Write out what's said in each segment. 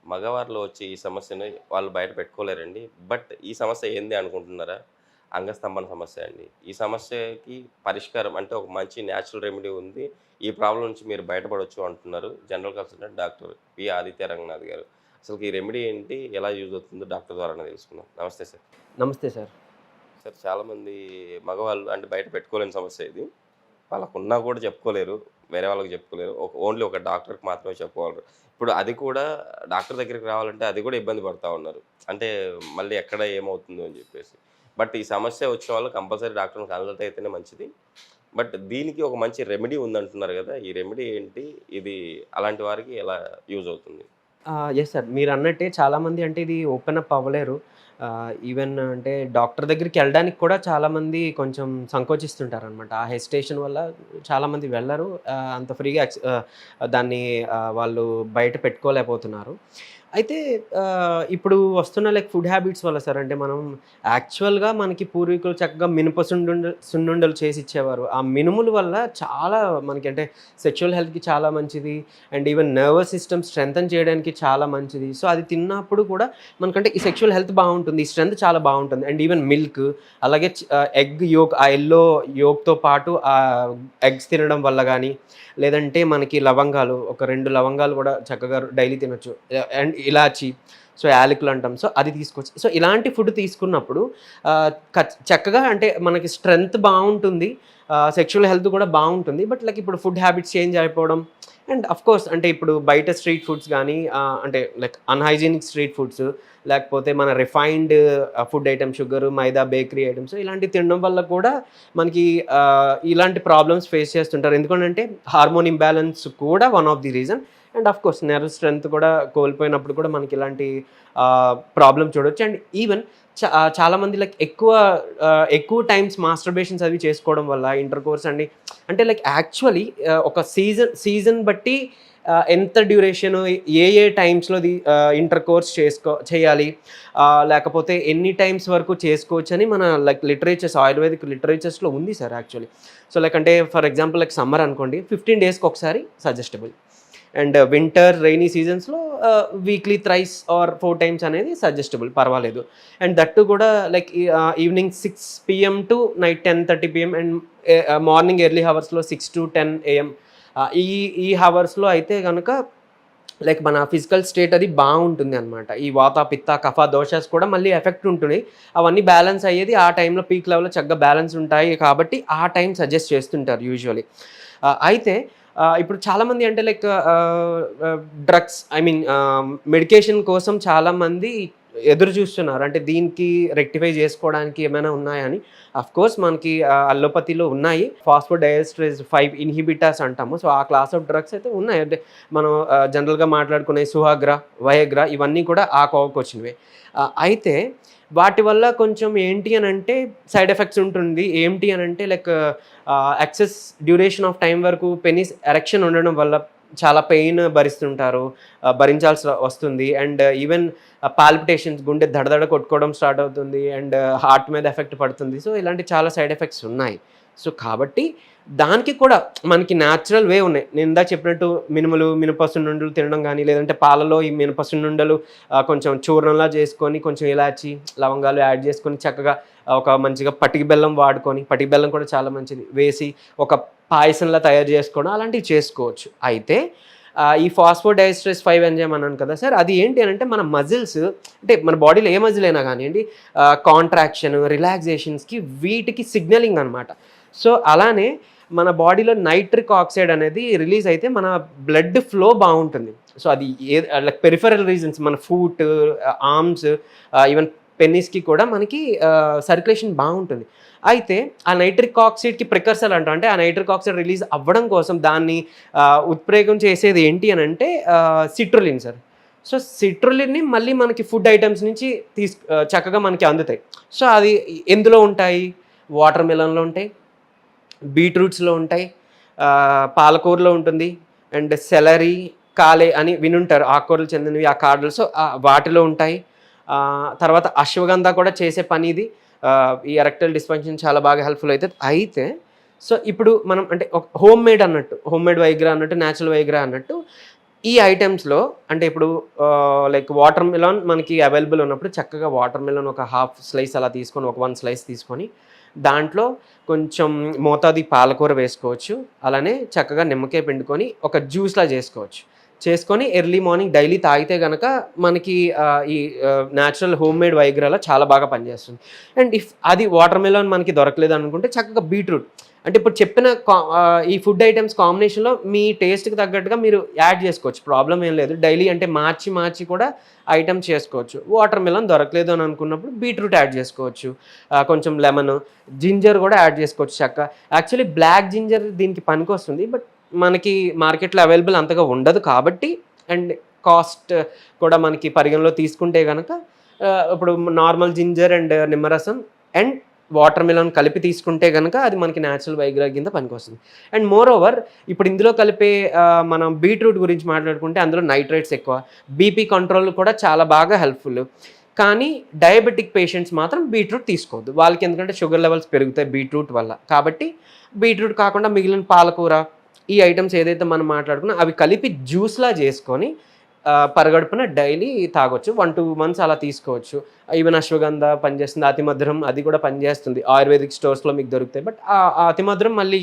మగవారిలో వచ్చే ఈ సమస్యని వాళ్ళు బయట పెట్టుకోలేరండి. బట్ ఈ సమస్య ఏంది అనుకుంటున్నారా? అంగస్తంభన సమస్య అండి. ఈ సమస్యకి పరిష్కారం అంటే ఒక మంచి న్యాచురల్ రెమెడీ ఉంది. ఈ ప్రాబ్లమ్ నుంచి మీరు బయటపడొచ్చు అంటున్నారు. General consultant doctor Aditya Ranganath గారు. అసలుకి ఈ రెమెడీ ఏంటి? ఎలా యూజ్ అవుతుందో డాక్టర్ ద్వారానే తెలుసుకుందాం. నమస్తే సార్. నమస్తే సార్. సార్ చాలామంది మగవాళ్ళు అంటే బయట పెట్టుకోలేని సమస్య ఇది. వాళ్ళకున్నా కూడా చెప్పుకోలేరు. వేరే వాళ్ళకి చెప్పుకోలేరు. ఓన్లీ ఒక డాక్టర్‌కి మాత్రమే చెప్పుకోగలరు. ఇప్పుడు అది కూడా డాక్టర్ దగ్గరికి రావాలంటే అది కూడా ఇబ్బంది పడతా ఉన్నారు. అంటే మళ్ళీ ఎక్కడ ఏమవుతుందో అని చెప్పేసి. బట్ ఈ సమస్య వచ్చిన వాళ్ళు కంపల్సరీ డాక్టర్‌ని కన్సల్ట్ అయితేనే మంచిది. బట్ దీనికి ఒక మంచి రెమెడీ ఉందంటున్నారు గదా! ఈ రెమెడీ ఏంటి? ఇది అలాంటి వారికి ఎలా యూజ్ అవుతుంది? Yes sir. మీరన్నట్టే చాలామంది అంటే ఇది ఓపెన్ అప్ అవ్వలేరు. ఈవెన్ అంటే డాక్టర్ దగ్గరికెళ్ళడానికి కూడా చాలామంది కొంచెం సంకోచిస్తుంటారనమాట. ఆ హెసిటేషన్ వల్ల చాలామంది వెళ్ళరు. అంత ఫ్రీగా దాన్ని వాళ్ళు బయట పెట్టుకోలేకపోతున్నారు. అయితే ఇప్పుడు వస్తున్న ఫుడ్ హ్యాబిట్స్ వల్ల సార్ అంటే మనం యాక్చువల్‌గా మనకి పూర్వీకులు చక్కగా మినప సున్నుండలు చేసి ఇచ్చేవారు. ఆ మినుముల వల్ల చాలా మనకి అంటే సెక్సువల్ హెల్త్‌కి చాలా మంచిది. And even nervous system strengthen చేయడానికి చాలా మంచిది. సో, అది తిన్నప్పుడు కూడా మనకంటే ఈ సెక్సువల్ హెల్త్ బావుంటుంది. ఈ స్ట్రెంత్ చాలా బావుంటుంది. అండ్ ఈవెన్ మిల్క్ అలాగే ఎగ్ యోక్ ఆ యెల్లో యోక్‌తో పాటు ఎగ్స్ తినడం వల్ల గానీ, లేదంటే మనకి లవంగాలు ఒక 2 లవంగాలు కూడా చక్కగా డైలీ తినొచ్చు. అండ్ ఇలాచి, సో యాలకులు అంటాం. సో అది తీసుకోవచ్చు. సో ఇలాంటి ఫుడ్ తీసుకున్నప్పుడు చక్కగా అంటే మనకి స్ట్రెంత్ బావుంటుంది. సెక్సువల్ హెల్త్ కూడా బావుంటుంది. బట్ ఇప్పుడు ఫుడ్ హ్యాబిట్స్ చేంజ్ అయిపోవడం అండ్ అఫ్‌కోర్స్ అంటే ఇప్పుడు బయట స్ట్రీట్ ఫుడ్స్ గానీ అంటే అన్‌హైజీనిక్ స్ట్రీట్ ఫుడ్స్ లేకపోతే మన రిఫైన్డ్ ఫుడ్ ఐటెమ్స్ షుగరు, మైదా, బేకరీ ఐటెమ్స్ ఇలాంటివి తినడం వల్ల కూడా మనకి ఇలాంటి ప్రాబ్లమ్స్ ఫేస్ చేస్తుంటారు. ఎందుకంటే హార్మోన్ ఇంబాలెన్స్ కూడా one of the reason. And of course nerve strength కూడా కోల్పోయినప్పుడు కూడా మనకి ఇలాంటి ప్రాబ్లమ్ చూడొచ్చు. అండ్ ఈవెన్ చాలామంది ఎక్కువ టైమ్స్ మాస్టర్బేషన్స్ అవి చేసుకోవడం వల్ల ఇంటర్‌కోర్స్ అండి అంటే యాక్చువల్లీ ఒక సీజన్ బట్టి ఎంత డ్యూరేషను ఏ టైమ్స్‌లో ఇంటర్‌కోర్స్ చేయాలి, లేకపోతే ఎన్ని టైమ్స్ వరకు చేసుకోవచ్చని మన ఆయుర్వేదిక్ లిటరేచర్స్‌లో ఉంది సార్ యాక్చువల్లీ. సో అంటే ఫర్ ఎగ్జాంపుల్ సమ్మర్ అనుకోండి 15 డేస్‌కి ఒకసారి సజెస్టబుల్. అండ్ వింటర్ రైనీ సీజన్స్‌లో వీక్లీ థ్రైస్ ఆర్ 4 టైమ్స్ అనేది సజెస్టబుల్ పర్వాలేదు. అండ్ దట్టు కూడా evening 6 PM to night 10:30 PM and morning early హవర్స్‌లో 6-10 AM. ఈ హవర్స్‌లో అయితే గనుక మన ఫిజికల్ స్టేట్ అది బాగుంటుంది అనమాట. ఈ వాత, పిత్త, కఫ దోషాస్ కూడా మళ్ళీ ఎఫెక్ట్ ఉంటున్నాయి. అవన్నీ బ్యాలెన్స్ అయ్యేది ఆ టైంలో పీక్ లెవెల్‌లో చక్కగా బ్యాలెన్స్ ఉంటాయి కాబట్టి ఆ టైం సజెస్ట్ చేస్తుంటారు యూజువల్లీ. అయితే ఇప్పుడు చాలామంది అంటే డ్రగ్స్ మెడికేషన్ కోసం చాలామంది ఎదురు చూస్తున్నారు. అంటే దీనికి రెక్టిఫై చేసుకోవడానికి ఏమైనా ఉన్నాయా అని. అఫ్‌కోర్స్ మనకి అల్లోపతిలో ఉన్నాయి. ఫాస్ఫోడైఎస్టరేజ్ 5 ఇన్హిబిటర్స్ అంటాము. సో ఆ క్లాస్ ఆఫ్ డ్రగ్స్ అయితే ఉన్నాయి. అంటే మనం జనరల్‌గా మాట్లాడుకునే సుహాగ్రా, వయాగ్రా ఇవన్నీ కూడా ఆ కోవకు వచ్చినవే. అయితే వాటి వల్ల కొంచెం ఏంటి అనంటే సైడ్ ఎఫెక్ట్స్ ఉంటుంది. ఏంటి అనంటే ఎక్సెస్ డ్యూరేషన్ ఆఫ్ టైం వరకు పెనిస్ ఎరెక్షన్ ఉండడం వల్ల చాలా పెయిన్ భరించాల్సి వస్తుంది. అండ్ ఈవెన్ పాల్పిటేషన్స్ గుండె దడదడ కొట్టుకోవడం స్టార్ట్ అవుతుంది. అండ్ హార్ట్ మీద ఎఫెక్ట్ పడుతుంది. సో ఇలాంటి చాలా సైడ్ ఎఫెక్ట్స్ ఉన్నాయి. సో కాబట్టి దానికి కూడా మనకి న్యాచురల్ వే ఉన్నాయి. నేను ఇందాక చెప్పినట్టు మినప సున్నుండలు తినడం కానీ, లేదంటే పాలలో ఈ మినప సున్నుండలు కొంచెం చూర్ణంలా చేసుకొని, కొంచెం ఇలాచి, లవంగాలు యాడ్ చేసుకొని చక్కగా ఒక మంచిగా పటిక బెల్లం వాడుకొని, పటిక బెల్లం కూడా చాలా మంచిది వేసి ఒక పాయసంలా తయారు చేసుకోవడం అలాంటివి చేసుకోవచ్చు. అయితే ఈ ఫాస్ఫోడైఎస్టరేజ్ 5 ఎంజైమ్ అన్నాను కదా సార్, అది ఏంటి అనంటే మన మజిల్స్ అంటే మన బాడీలో ఏ మజిల్ అయినా కానివ్వండి కాంట్రాక్షన్, రిలాక్సేషన్స్కి వీటికి సిగ్నలింగ్ అనమాట. సో అలానే మన బాడీలో నైట్రిక్ ఆక్సైడ్ అనేది రిలీజ్ అయితే మన బ్లడ్ ఫ్లో బాగుంటుంది. సో అది పెరిఫరల్ రీజన్స్ మన ఫూట్, ఆర్మ్స్, ఈవెన్ పెన్నిస్కి కూడా మనకి సర్క్యులేషన్ బాగుంటుంది. అయితే ఆ నైట్రిక్ ఆక్సైడ్కి ప్రికర్సర్ అంటాం. అంటే ఆ నైట్రిక్ ఆక్సైడ్ రిలీజ్ అవ్వడం కోసం దాన్ని ఉత్ప్రేరకం చేసేది ఏంటి అని అంటే సిట్రులిన్ సార్. సో సిట్రులిన్ని మళ్ళీ మనకి ఫుడ్ ఐటమ్స్ నుంచి చక్కగా మనకి అందుతాయి. సో అది ఎందులో ఉంటాయి? వాటర్ మిలన్లో ఉంటాయి, బీట్రూట్స్లో ఉంటాయి, పాలకూరలో ఉంటుంది, అండ్ సెలరీ, కాలే అని వినుంటారు ఆకుకూరలు చెందినవి ఆ కార్డులు. సో వాటిలో ఉంటాయి. తర్వాత అశ్వగంధ కూడా చేసే పని ఇది. ఈ ఎరెక్టైల్ డిస్ఫంక్షన్ చాలా బాగా హెల్ప్ఫుల్ అవుతుంది. అయితే సో ఇప్పుడు మనం అంటే హోమ్ మేడ్ వైగ్రా అన్నట్టు, న్యాచురల్ వైగ్రా అన్నట్టు ఈ ఐటమ్స్లో అంటే ఇప్పుడు లైక్ వాటర్ మిలన్ మనకి అవైలబుల్ ఉన్నప్పుడు చక్కగా వాటర్ మిలన్ ఒక హాఫ్ స్లైస్ అలా తీసుకొని ఒక 1 స్లైస్ తీసుకొని దాంట్లో కొంచెం మోతాది పాలకూర వేసుకోవచ్చు. అలానే చక్కగా నిమ్మకాయ పిండుకొని ఒక జ్యూస్‌లా చేసుకొని ఎర్లీ మార్నింగ్ డైలీ తాగితే గనక మనకి ఈ న్యాచురల్ హోమ్‌మేడ్ వైగ్రాలా చాలా బాగా పనిచేస్తుంది. అండ్ ఇఫ్ అది వాటర్ మిలన్ మనకి దొరకలేదు అనుకుంటే చక్కగా బీట్రూట్ అంటే ఇప్పుడు చెప్పిన ఈ ఫుడ్ ఐటమ్స్ కాంబినేషన్‌లో మీ టేస్ట్‌కి తగ్గట్టుగా మీరు యాడ్ చేసుకోవచ్చు. ప్రాబ్లమ్ ఏం లేదు. డైలీ అంటే మార్చి కూడా ఐటెమ్ చేసుకోవచ్చు. వాటర్ మిలన్ దొరకలేదు అని అనుకున్నప్పుడు బీట్రూట్ యాడ్ చేసుకోవచ్చు. కొంచెం లెమన్, జింజర్ కూడా యాడ్ చేసుకోవచ్చు చక్కగా. యాక్చువల్లీ బ్లాక్ జింజర్ దీనికి పనికొస్తుంది. బట్ మనకి మార్కెట్‌లో అవైలబుల్ అంతగా ఉండదు కాబట్టి అండ్ కాస్ట్ కూడా మనకి పరిగణలో తీసుకుంటే గనక ఇప్పుడు నార్మల్ జింజర్ అండ్ నిమ్మరసం అండ్ వాటర్ మిలన్ కలిపి తీసుకుంటే గనక అది మనకి న్యాచురల్ వైగ్రా కింద పనికొస్తుంది. అండ్ మోర్ ఓవర్ ఇప్పుడు ఇందులో కలిపే మనం బీట్రూట్ గురించి మాట్లాడుకుంటే అందులో నైట్రేట్స్ ఎక్కువ. బీపీ కంట్రోల్ కూడా చాలా బాగా హెల్ప్‌ఫుల్. కానీ డయాబెటిక్ పేషెంట్స్ మాత్రం బీట్రూట్ తీసుకోవద్దు. వాళ్ళకి ఎందుకంటే షుగర్ లెవెల్స్ పెరుగుతాయి బీట్రూట్ వల్ల. కాబట్టి బీట్రూట్ కాకుండా మిగిలిన పాలకూర ఈ ఐటమ్స్ ఏదైతే మనం మాట్లాడుకున్నా అవి కలిపి జ్యూస్‌లా చేసుకొని పరగడుపున డైలీ తాగొచ్చు. 1-2 మంత్స్ అలా తీసుకోవచ్చు. ఈవెన్ అశ్వగంధ పనిచేస్తుంది. అతిమధురం అది కూడా పనిచేస్తుంది. ఆయుర్వేదిక్ స్టోర్స్‌లో మీకు దొరుకుతాయి. బట్ ఆ అతిమధురం మళ్ళీ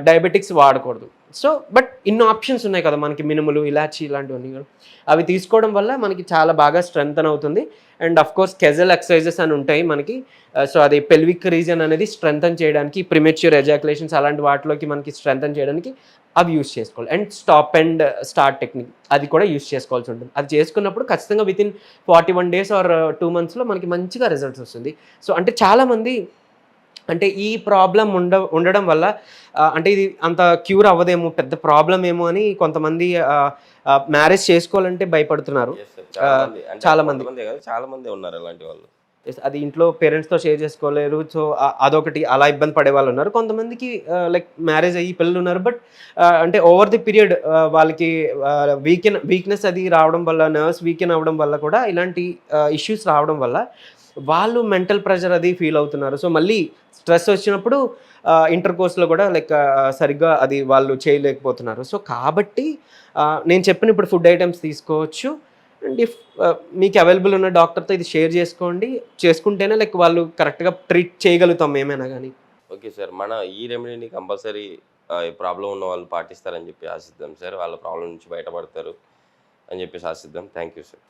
డయాబెటిక్స్ వాడకూడదు. సో బట్ ఇన్ని ఆప్షన్స్ ఉన్నాయి కదా మనకి మినుములు, ఇలాచీ ఇలాంటివన్నీ కూడా. అవి తీసుకోవడం వల్ల మనకి చాలా బాగా స్ట్రెంథెన్ అవుతుంది. అండ్ ఆఫ్‌కోర్స్ కెజల్ ఎక్సర్సైజెస్ అని ఉంటాయి మనకి. సో అది పెల్విక్ రీజియన్ అనేది స్ట్రెంథెన్ చేయడానికి ప్రిమెచ్యూర్ ఎజాక్యులేషన్స్ అలాంటి వాటిలోకి మనకి స్ట్రెంథెన్ చేయడానికి అవి యూజ్ చేసుకోవాలి. And stop and start technique అది కూడా యూజ్ చేసుకోవాల్సి ఉంటుంది. అది చేసుకున్నప్పుడు ఖచ్చితంగా వితిన్ 41 డేస్ ఆర్ 2 మంత్స్‌లో మనకి మంచిగా రిజల్ట్స్ వస్తుంది. సో అంటే చాలామంది అంటే ఈ ప్రాబ్లమ్ ఉండడం వల్ల అంటే ఇది అంత క్యూర్ అవ్వదేమో, పెద్ద ప్రాబ్లమ్ ఏమో అని కొంతమంది మ్యారేజ్ చేసుకోవాలంటే భయపడుతున్నారు. చాలామంది ఉన్నారు అలాంటి వాళ్ళు. అది ఇంట్లో పేరెంట్స్‌తో షేర్ చేసుకోలేరు. సో అదొకటి అలా ఇబ్బంది పడే వాళ్ళు ఉన్నారు. కొంతమందికి లైక్ మ్యారేజ్ అయ్యి పిల్లలు ఉన్నారు. బట్ అంటే ఓవర్ ది పీరియడ్ వాళ్ళకి వీక్‌నెస్ అది రావడం వల్ల, నర్వ్స్ వీకెన్ అవ్వడం వల్ల కూడా ఇలాంటి ఇష్యూస్ రావడం వల్ల వాళ్ళు మెంటల్ ప్రెషర్ అది ఫీల్ అవుతున్నారు. సో మళ్ళీ స్ట్రెస్ వచ్చినప్పుడు ఇంటర్ కోర్స్‌లో కూడా లైక్ సరిగ్గా అది వాళ్ళు చేయలేకపోతున్నారు. సో కాబట్టి నేను చెప్పిన ఇప్పుడు ఫుడ్ ఐటమ్స్ తీసుకోవచ్చు. అండ్ ఇఫ్ మీకు అవైలబుల్ ఉన్న డాక్టర్తో ఇది షేర్ చేసుకుంటేనే లైక్ వాళ్ళు కరెక్ట్గా ట్రీట్ చేయగలుగుతాం ఏమైనా కానీ. ఓకే సార్, మన ఈ రెమెడీని కంపల్సరీ ప్రాబ్లం ఉన్న వాళ్ళు పాటిస్తారని చెప్పి ఆశిద్దాం సార్. వాళ్ళ ప్రాబ్లం నుంచి బయటపడతారు అని చెప్పేసి ఆశిద్దాం. Thank you sir.